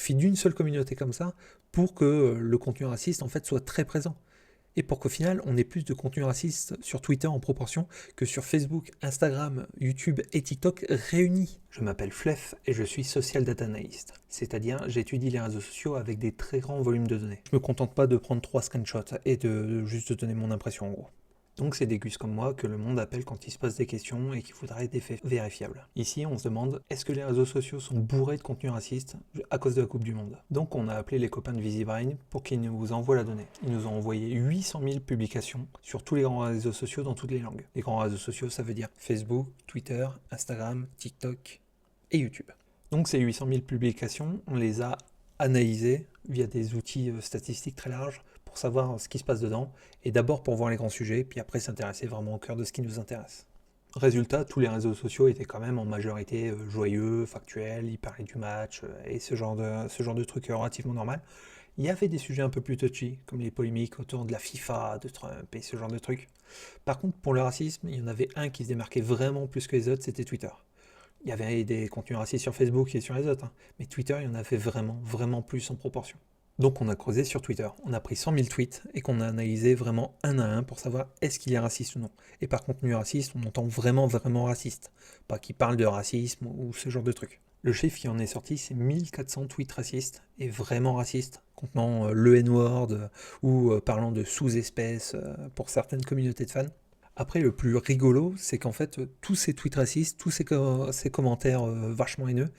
suffit d'une seule communauté comme ça pour que le contenu raciste en fait soit très présent. Et pour qu'au final, on ait plus de contenu raciste sur Twitter en proportion que sur Facebook, Instagram, YouTube et TikTok réunis. Je m'appelle Flef et je suis Social Data Analyst, c'est-à-dire j'étudie les réseaux sociaux avec des très grands volumes de données. Je me contente pas de prendre 3 screenshots et de juste donner mon impression en gros. Donc c'est des gus comme moi que le monde appelle quand il se pose des questions et qu'il faudrait des faits vérifiables. Ici, on se demande, est-ce que les réseaux sociaux sont bourrés de contenu raciste à cause de la Coupe du Monde? Donc on a appelé les copains de VisiBrain pour qu'ils nous envoient la donnée. Ils nous ont envoyé 800 000 publications sur tous les grands réseaux sociaux dans toutes les langues. Les grands réseaux sociaux, ça veut dire Facebook, Twitter, Instagram, TikTok et YouTube. Donc ces 800 000 publications, on les a analysées via des outils statistiques très larges pour savoir ce qui se passe dedans, et d'abord pour voir les grands sujets, puis après s'intéresser vraiment au cœur de ce qui nous intéresse. Résultat, tous les réseaux sociaux étaient quand même en majorité joyeux, factuels, ils parlaient du match, et ce genre de trucs relativement normal. Il y avait des sujets un peu plus touchy, comme les polémiques autour de la FIFA, de Trump, et ce genre de trucs. Par contre, pour le racisme, il y en avait un qui se démarquait vraiment plus que les autres, c'était Twitter. Il y avait des contenus racistes sur Facebook et sur les autres, hein, mais Twitter, il y en avait vraiment, vraiment plus en proportion. Donc on a creusé sur Twitter, on a pris 100 000 tweets et qu'on a analysé vraiment un à un pour savoir est-ce qu'il est raciste ou non. Et par contenu raciste, on entend vraiment, vraiment raciste, pas qu'il parle de racisme ou ce genre de truc. Le chiffre qui en est sorti, c'est 1400 tweets racistes, et vraiment racistes, contenant le N-word ou parlant de sous-espèces pour certaines communautés de fans. Après, le plus rigolo, c'est qu'en fait, tous ces tweets racistes, tous ces commentaires vachement haineux,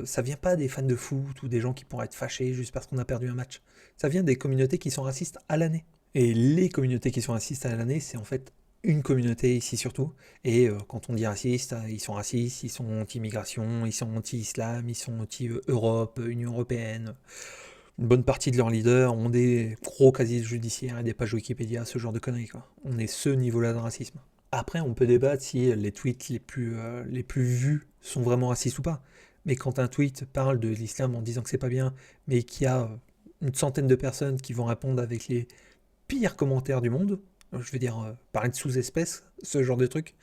ça vient pas des fans de foot ou des gens qui pourraient être fâchés juste parce qu'on a perdu un match. Ça vient des communautés qui sont racistes à l'année. Et les communautés qui sont racistes à l'année, c'est en fait une communauté ici surtout. Et quand on dit racistes, ils sont anti-immigration, ils sont anti-islam, ils sont anti-Europe, Union Européenne. Une bonne partie de leurs leaders ont des gros casiers judiciaires et des pages Wikipédia, ce genre de conneries, quoi. On est ce niveau-là de racisme. Après, on peut débattre si les tweets les plus vus sont vraiment racistes ou pas. Mais quand un tweet parle de l'islam en disant que c'est pas bien, mais qu'il y a une centaine de personnes qui vont répondre avec les pires commentaires du monde, je veux dire, parler de sous-espèces, ce genre de truc,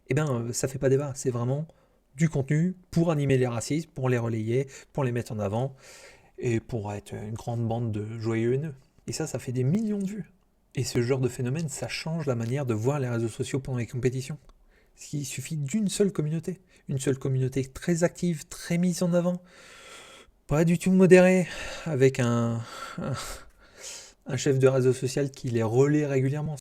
eh ben, ça fait pas débat. C'est vraiment du contenu pour animer les racistes, pour les relayer, pour les mettre en avant, et pour être une grande bande de joyeux haineux. Et ça fait des millions de vues. Et ce genre de phénomène, ça change la manière de voir les réseaux sociaux pendant les compétitions. Il suffit d'une seule communauté. Une seule communauté très active, très mise en avant, pas du tout modérée, avec un chef de réseau social qui les relaie régulièrement.